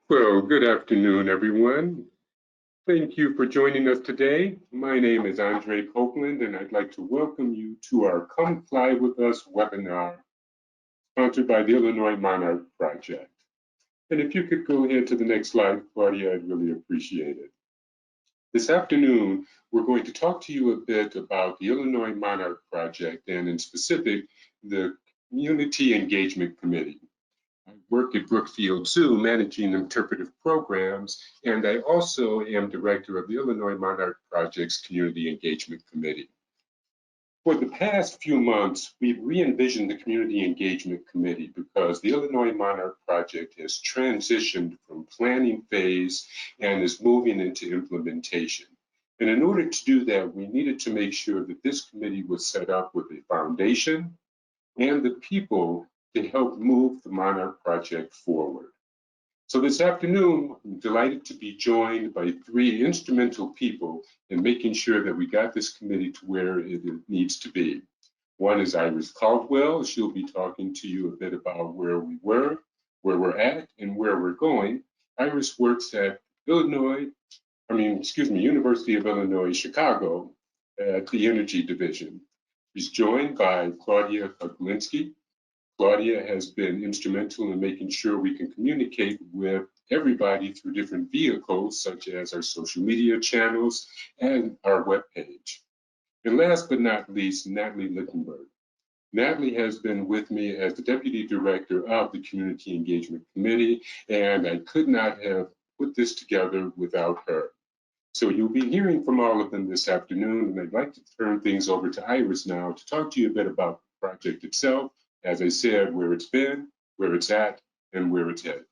Well, good afternoon, everyone. Thank you for joining us today. My name is Andre Copeland, and I'd like to welcome you to our Come Fly With Us webinar, sponsored by the Illinois Monarch Project. And if you could go ahead to the next slide, Claudia, I'd really appreciate it. This afternoon, we're going to talk to you a bit about the Illinois Monarch Project, and in specific, the Community Engagement Committee. I work at Brookfield Zoo managing interpretive programs, and I also am director of the Illinois Monarch Project's Community Engagement Committee. For the past few months, we've re-envisioned the Community Engagement Committee because the Illinois Monarch Project has transitioned from planning phase and is moving into implementation. And in order to do that, we needed to make sure that this committee was set up with a foundation and the people to help move the Monarch Project forward. So this afternoon, I'm delighted to be joined by three instrumental people in making sure that we got this committee to where it needs to be. One is Iris Caldwell. She'll be talking to you a bit about where we were, where we're at, and where we're going. Iris works at University of Illinois, Chicago at the Energy Division. She's joined by Claudia Kuglinski. Claudia has been instrumental in making sure we can communicate with everybody through different vehicles, such as our social media channels and our webpage. And last but not least, Natalie Littenberg. Natalie has been with me as the Deputy Director of the Community Engagement Committee, and I could not have put this together without her. So you'll be hearing from all of them this afternoon, and I'd like to turn things over to Iris now to talk to you a bit about the project itself, as I said, where it's been, where it's at, and where it's headed.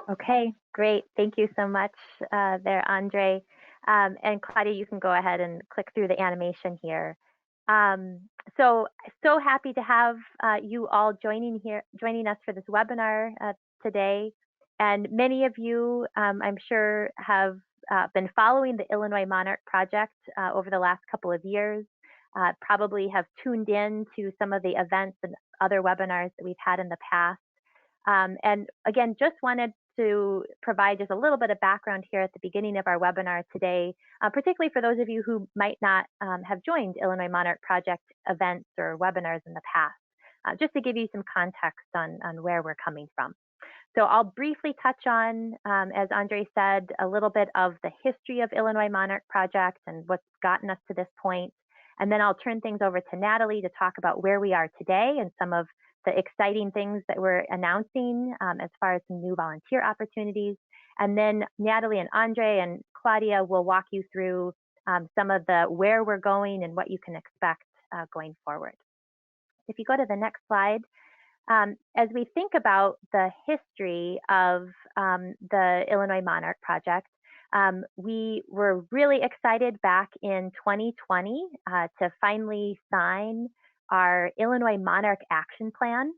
Okay, great. Thank you so much there, Andre. And Claudia, you can go ahead and click through the animation here. So happy to have you all joining us for this webinar today. And many of you, I'm sure, have been following the Illinois Monarch Project over the last couple of years. Probably have tuned in to some of the events and other webinars that we've had in the past. And again, just wanted to provide just a little bit of background here at the beginning of our webinar today, particularly for those of you who might not have joined Illinois Monarch Project events or webinars in the past, just to give you some context on where we're coming from. So I'll briefly touch on, as Andre said, a little bit of the history of Illinois Monarch Project and what's gotten us to this point. And then I'll turn things over to Natalie to talk about where we are today and some of the exciting things that we're announcing as far as some new volunteer opportunities. And then Natalie and Andre and Claudia will walk you through some of the where we're going and what you can expect going forward. If you go to the next slide, as we think about the history of the Illinois Monarch Project, we were really excited back in 2020 to finally sign our Illinois Monarch Action Plan.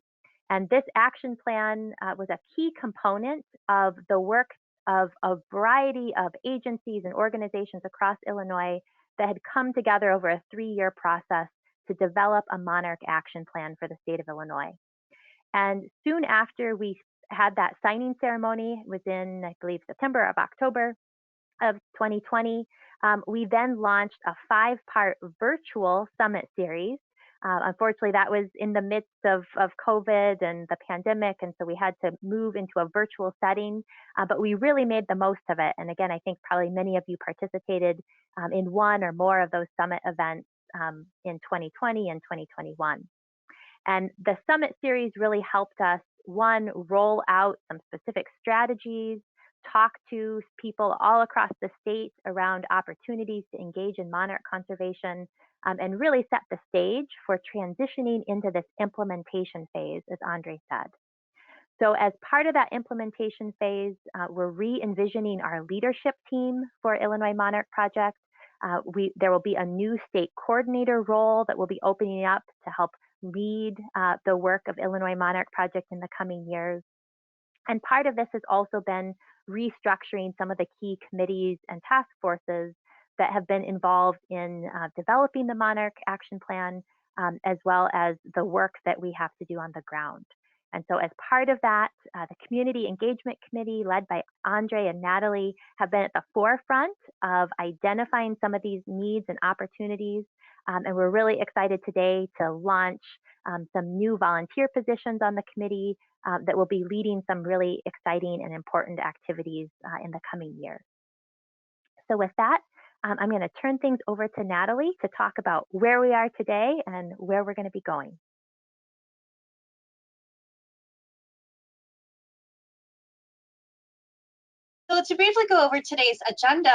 And this action plan was a key component of the work of a variety of agencies and organizations across Illinois that had come together over a 3-year process to develop a Monarch Action Plan for the state of Illinois. And soon after we had that signing ceremony, it was in, I believe, September or October of 2020, we then launched a 5-part virtual summit series. Unfortunately, that was in the midst of COVID and the pandemic, and so we had to move into a virtual setting, but we really made the most of it. And again, I think probably many of you participated in one or more of those summit events in 2020 and 2021. And the summit series really helped us, one, roll out some specific strategies, talk to people all across the state around opportunities to engage in monarch conservation, and really set the stage for transitioning into this implementation phase, as Andre said. So as part of that implementation phase, we're re-envisioning our leadership team for Illinois Monarch Project. There will be a new state coordinator role that will be opening up to help lead the work of Illinois Monarch Project in the coming years. And part of this has also been restructuring some of the key committees and task forces that have been involved in developing the Monarch Action Plan, as well as the work that we have to do on the ground. And so as part of that, the Community Engagement Committee led by Andre and Natalie have been at the forefront of identifying some of these needs and opportunities. And we're really excited today to launch some new volunteer positions on the committee that will be leading some really exciting and important activities in the coming year. So with that, I'm going to turn things over to Natalie to talk about where we are today and where we're going to be going. So to briefly go over today's agenda,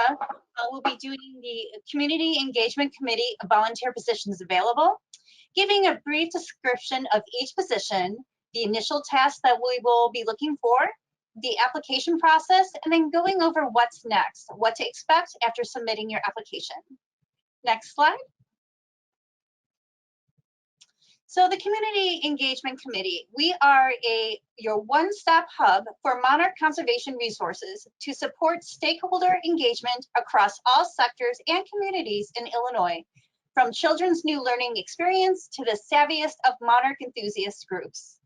we'll be doing the Community Engagement Committee volunteer positions available, giving a brief description of each position, the initial tasks that we will be looking for, the application process, and then going over what's next, what to expect after submitting your application. Next slide. So the Community Engagement Committee, we are your one-stop hub for monarch conservation resources to support stakeholder engagement across all sectors and communities in Illinois, from children's new learning experience to the savviest of monarch enthusiast groups.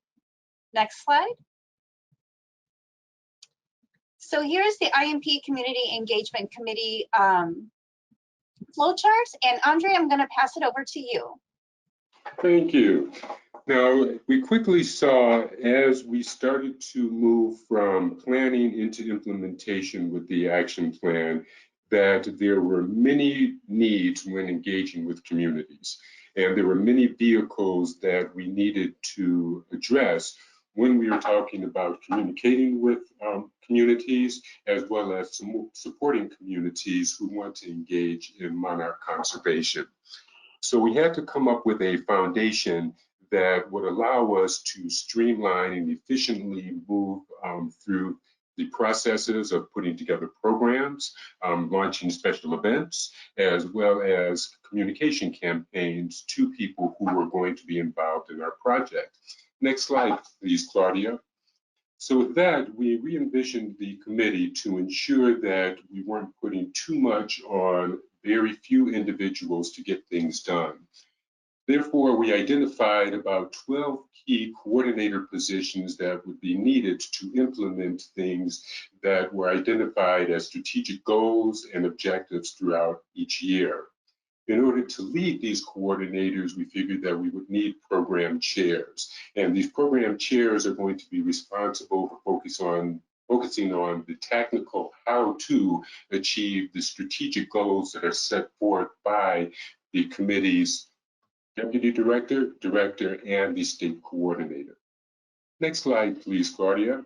Next slide. So here's the IMP Community Engagement Committee flowchart, and Andre, I'm going to pass it over to you. Thank you. Now, we quickly saw as we started to move from planning into implementation with the action plan that there were many needs when engaging with communities. And there were many vehicles that we needed to address when we were talking about communicating with communities, as well as supporting communities who want to engage in monarch conservation. So we had to come up with a foundation that would allow us to streamline and efficiently move through the processes of putting together programs, launching special events, as well as communication campaigns to people who are going to be involved in our project. Next slide, please, Claudia. So with that, we re-envisioned the committee to ensure that we weren't putting too much on very few individuals to get things done. Therefore, we identified about 12 key coordinator positions that would be needed to implement things that were identified as strategic goals and objectives throughout each year. In order to lead these coordinators, we figured that we would need program chairs. And these program chairs are going to be responsible for focusing on the technical how to achieve the strategic goals that are set forth by the committee's deputy director, director, and the state coordinator. Next slide, please, Claudia.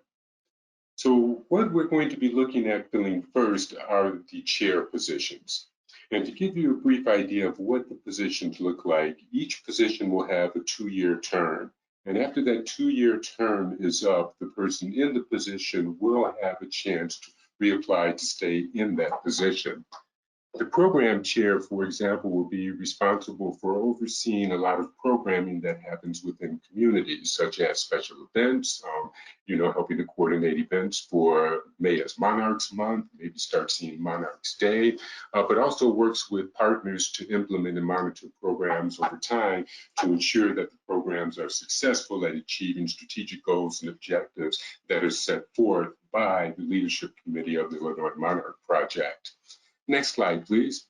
So what we're going to be looking at filling first are the chair positions. And to give you a brief idea of what the positions look like, each position will have a 2-year term. And after that 2-year term is up, the person in the position will have a chance to reapply to stay in that position. The program chair, for example, will be responsible for overseeing a lot of programming that happens within communities, such as special events, helping to coordinate events for May as Monarchs Month, maybe start seeing Monarchs Day, but also works with partners to implement and monitor programs over time to ensure that the programs are successful at achieving strategic goals and objectives that are set forth by the leadership committee of the Illinois Monarch Project. Next slide, please.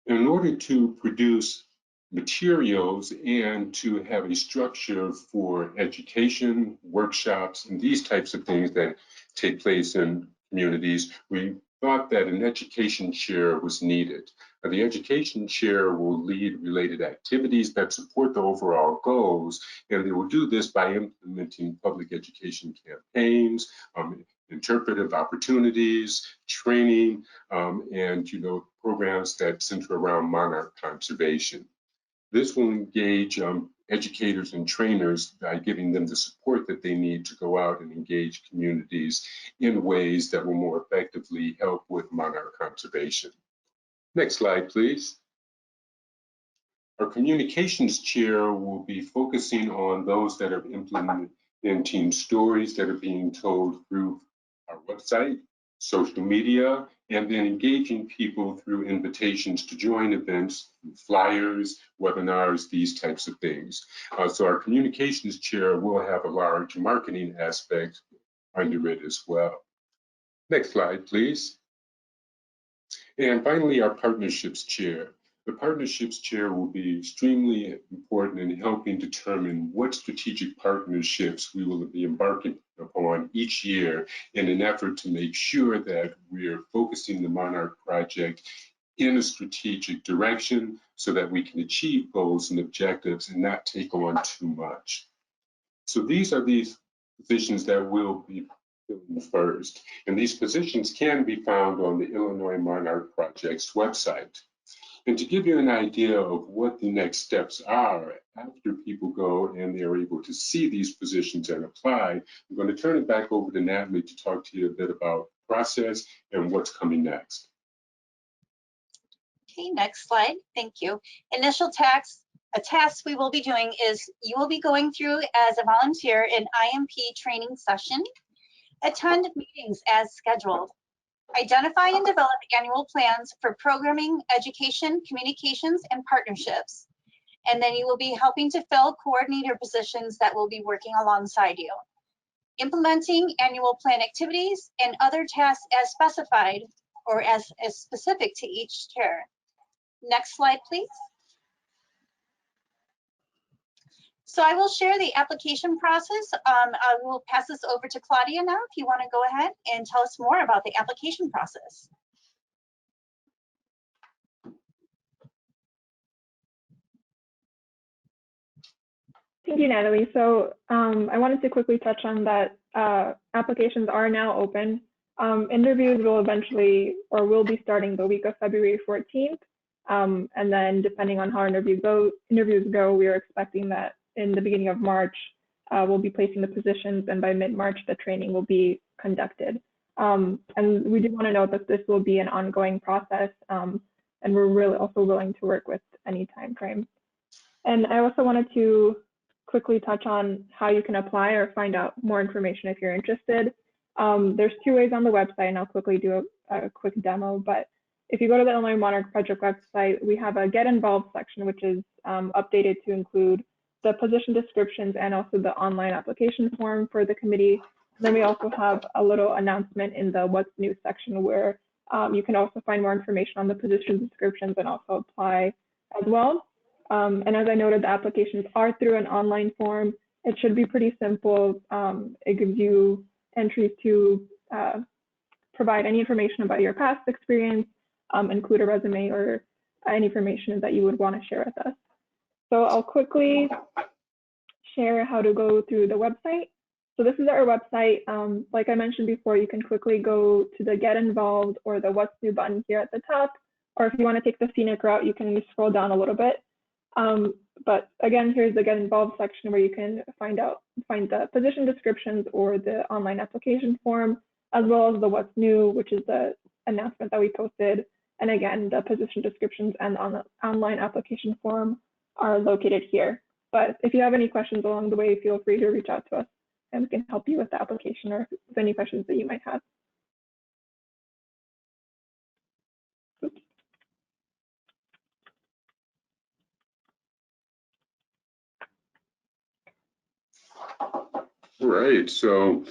In order to produce materials and to have a structure for education, workshops, and these types of things that take place in communities, we thought that an education chair was needed. The education chair will lead related activities that support the overall goals, and they will do this by implementing public education campaigns, interpretive opportunities, training, and programs that center around monarch conservation. This will engage educators and trainers by giving them the support that they need to go out and engage communities in ways that will more effectively help with monarch conservation. Next slide, please. Our communications chair will be focusing on those that are implementing stories that are being told through our website, social media, and then engaging people through invitations to join events, flyers, webinars, these types of things. So our communications chair will have a large marketing aspect under it as well. Next slide, please. And finally, our partnerships chair. The partnerships chair will be extremely important in helping determine what strategic partnerships we will be embarking upon each year in an effort to make sure that we're focusing the Monarch project in a strategic direction so that we can achieve goals and objectives and not take on too much. So these are these positions that will be filling first. And these positions can be found on the Illinois Monarch Project's website. And to give you an idea of what the next steps are after people go and they're able to see these positions and apply, I'm going to turn it back over to Natalie to talk to you a bit about the process and what's coming next. Okay, next slide. Thank you. Initial task we will be doing is you will be going through as a volunteer an IMP training session, attend meetings as scheduled, identify and develop annual plans for programming, education, communications, and partnerships. And then you will be helping to fill coordinator positions that will be working alongside you. Implementing annual plan activities and other tasks as specified or as specific to each chair. Next slide, please. So I will share the application process. I will pass this over to Claudia now if you want to go ahead and tell us more about the application process. Thank you, Natalie. So I wanted to quickly touch on that applications are now open. Interviews will eventually or will be starting the week of February 14th. And then depending on how interviews go, we are expecting that in the beginning of March, we'll be placing the positions, and by mid-March, the training will be conducted. And we do want to note that this will be an ongoing process, and we're really also willing to work with any time frame. And I also wanted to quickly touch on how you can apply or find out more information if you're interested. There's two ways on the website, and I'll quickly do a quick demo. But if you go to the Illinois Monarch Project website, we have a Get Involved section, which is updated to include the position descriptions and also the online application form for the committee. Then we also have a little announcement in the What's New section where you can also find more information on the position descriptions and also apply as well. And as I noted, the applications are through an online form. It should be pretty simple. It gives you entries to provide any information about your past experience, include a resume or any information that you would want to share with us. So I'll quickly share how to go through the website. So this is our website. Like I mentioned before, you can quickly go to the Get Involved or the What's New button here at the top. Or if you want to take the scenic route, you can scroll down a little bit. But again, here's the Get Involved section where you can find the position descriptions or the online application form, as well as the What's New, which is the announcement that we posted. And again, the position descriptions and the online application form are located here. But if you have any questions along the way, feel free to reach out to us and we can help you with the application or with any questions that you might have. Oops. All right, so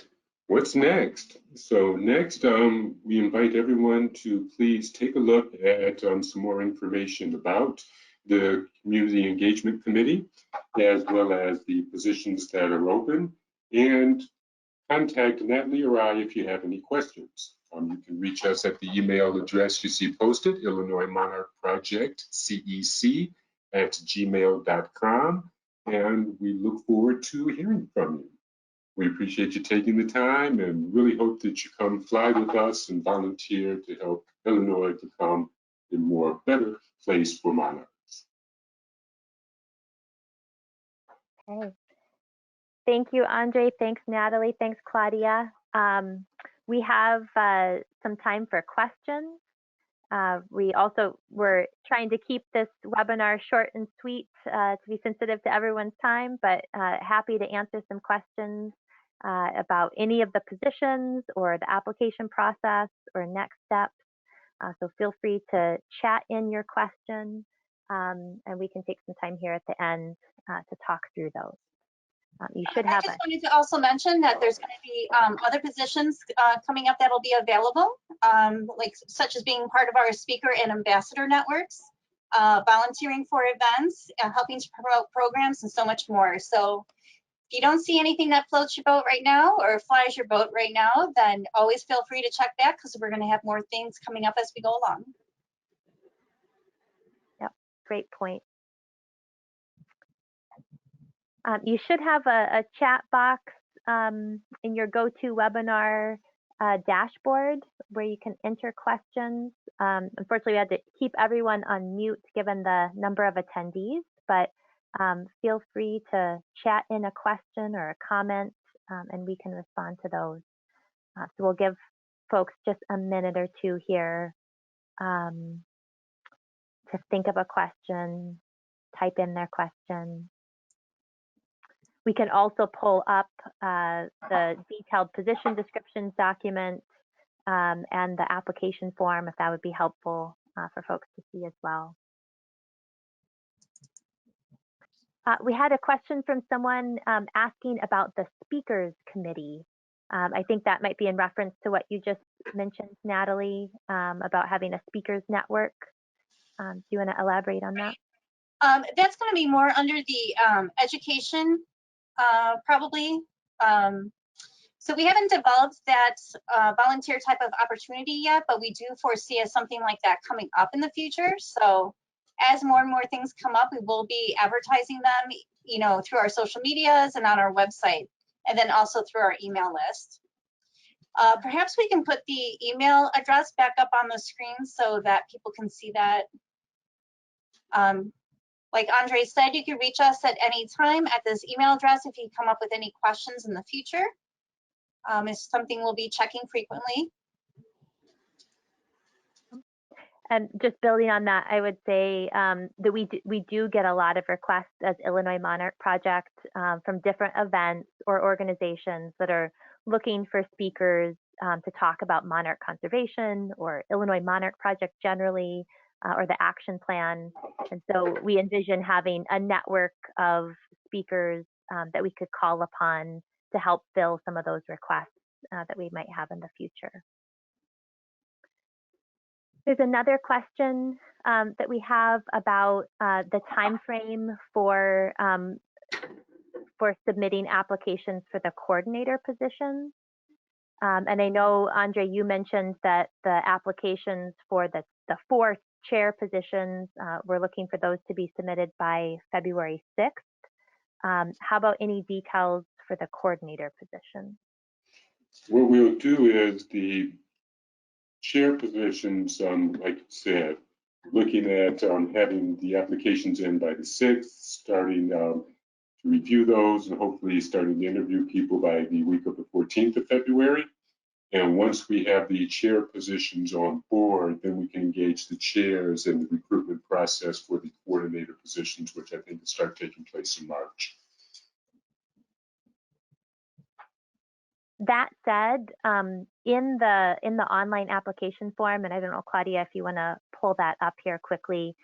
what's next? So next, we invite everyone to please take a look at some more information about the Community Engagement Committee, as well as the positions that are open, and contact Natalie or I if you have any questions. You can reach us at the email address you see posted, Illinois Monarch Project, CEC@gmail.com, and we look forward to hearing from you. We appreciate you taking the time and really hope that you come fly with us and volunteer to help Illinois become a more better place for monarchs. Okay. Thank you, Andre. Thanks, Natalie. Thanks, Claudia. We have some time for questions. We're trying to keep this webinar short and sweet to be sensitive to everyone's time, but happy to answer some questions about any of the positions or the application process or next steps. So feel free to chat in your question, and we can take some time here at the end to talk through those. You should have I just wanted to also mention that there's going to be other positions coming up that will be available, like such as being part of our speaker and ambassador networks, volunteering for events, helping to promote programs, and so much more. So if you don't see anything that floats your boat right now or flies your boat right now, then always feel free to check back because we're going to have more things coming up as we go along. Yep, great point. You should have a chat box in your GoToWebinar dashboard where you can enter questions. Unfortunately, we had to keep everyone on mute given the number of attendees, but feel free to chat in a question or a comment and we can respond to those. So we'll give folks just a minute or two here to think of a question, type in their question. We can also pull up the detailed position descriptions document and the application form if that would be helpful for folks to see as well. We had a question from someone asking about the speakers committee. I think that might be in reference to what you just mentioned, Natalie, about having a speakers network. Do you want to elaborate on that? That's going to be more under the education, probably. So we haven't developed that volunteer type of opportunity yet, but we do foresee something like that coming up in the future. So as more and more things come up, we will be advertising them, you know, through our social medias and on our website, and then also through our email list. Perhaps we can put the email address back up on the screen so that people can see that. Like Andre said, you can reach us at any time at this email address if you come up with any questions in the future. It's something we'll be checking frequently. And just building on that, I would say that we do get a lot of requests as Illinois Monarch Project from different events or organizations that are looking for speakers to talk about monarch conservation or Illinois Monarch Project generally, or the action plan. And so we envision having a network of speakers that we could call upon to help fill some of those requests that we might have in the future. There's another question that we have about the time frame for submitting applications for the coordinator positions. And I know, Andre, you mentioned that the applications for the 4 chair positions, we're looking for those to be submitted by February 6th. How about any details for the coordinator position? What we'll do is the chair positions, like you said, looking at having the applications in by the 6th, starting to review those and hopefully starting to interview people by the week of the 14th of February. And once we have the chair positions on board, then we can engage the chairs in the recruitment process for the coordinator positions, which I think will start taking place in March. That said, in the online application form, and I don't know, Claudia, if you want to pull that up here quickly,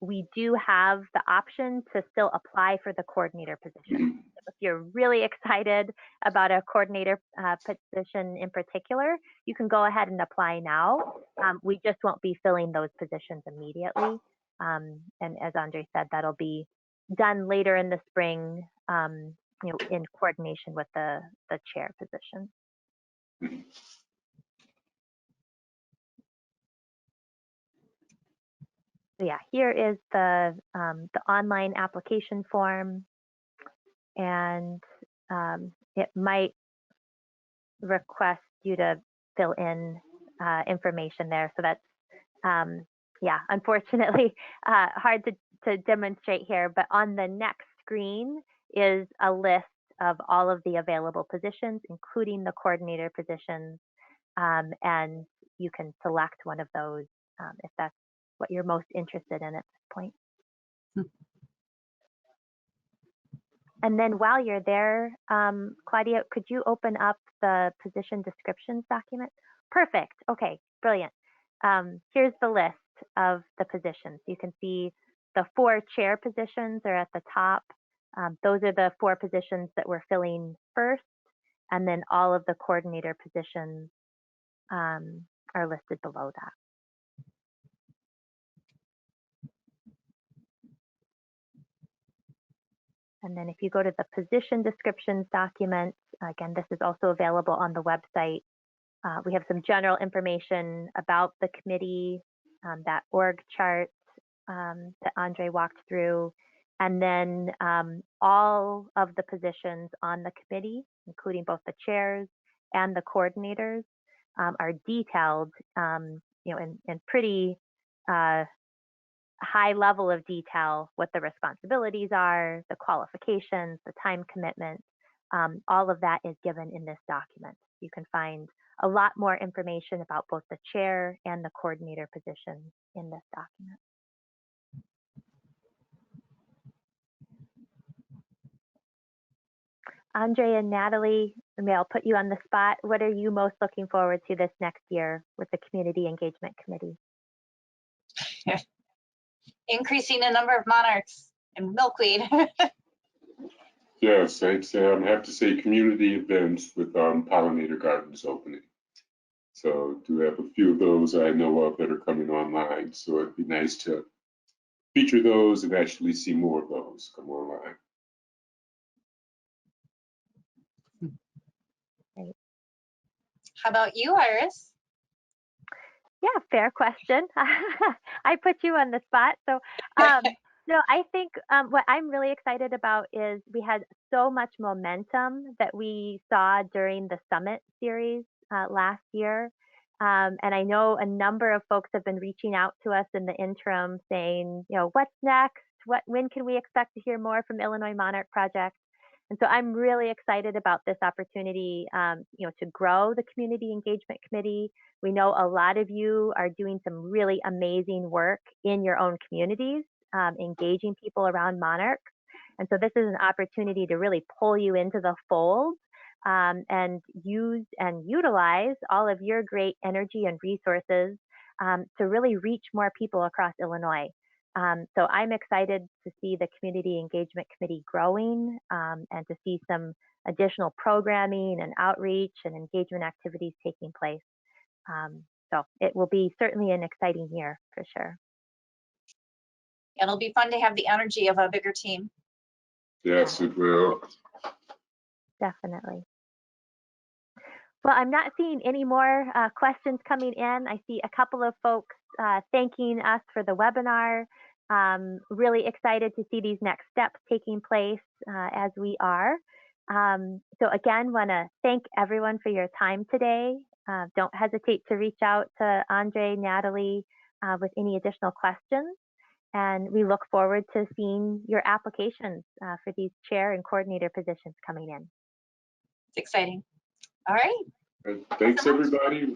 we do have the option to still apply for the coordinator position. If you're really excited about a coordinator position in particular, you can go ahead and apply now. We just won't be filling those positions immediately. And as Andre said, that'll be done later in the spring, you know, in coordination with the chair position. So yeah, here is the online application form, and it might request you to fill in information there. So that's yeah, unfortunately hard to demonstrate here, but on the next screen is a list of all of the available positions, including the coordinator positions, and you can select one of those if that's what you're most interested in at this point. And then while you're there, Claudia, could you open up the position descriptions document? Perfect. Okay, brilliant. here's the list of the positions. You can see the 4 chair positions are at the top. Those are the 4 positions that we're filling first, and then all of the coordinator positions are listed below that. And then if you go to the position descriptions document, again, this is also available on the website. We have some general information about the committee, that org chart that Andre walked through, and then all of the positions on the committee, including both the chairs and the coordinators, are detailed, in pretty high level of detail, what the responsibilities are, the qualifications, the time commitment. All of that is given in this document. You can find a lot more information about both the chair and the coordinator positions in this document. Andre and Natalie, maybe I'll put you on the spot. What are you most looking forward to this next year with the Community Engagement Committee? Increasing the number of monarchs and milkweed. Yes, I'd say I have to say community events with pollinator gardens opening. So do have a few of those I know of that are coming online. So it'd be nice to feature those and actually see more of those come online. Great. How about you, Iris? Yeah, fair question. I put you on the spot. So, no, I think what I'm really excited about is we had so much momentum that we saw during the summit series last year. And I know a number of folks have been reaching out to us in the interim saying, what's next? When can we expect to hear more from Illinois Monarch Project? And so I'm really excited about this opportunity, to grow the Community Engagement Committee. We know a lot of you are doing some really amazing work in your own communities, engaging people around monarchs. And so this is an opportunity to really pull you into the fold and use and utilize all of your great energy and resources to really reach more people across Illinois. So I'm excited to see the Community Engagement Committee growing and to see some additional programming and outreach and engagement activities taking place. So it will be certainly an exciting year for sure. It'll be fun to have the energy of a bigger team. Yes, it will. Definitely. Well, I'm not seeing any more questions coming in. I see a couple of folks thanking us for the webinar. Really excited to see these next steps taking place as we are. So again, want to thank everyone for your time today. Don't hesitate to reach out to Andre, Natalie with any additional questions. And we look forward to seeing your applications for these chair and coordinator positions coming in. It's exciting. All right. Thanks, everybody.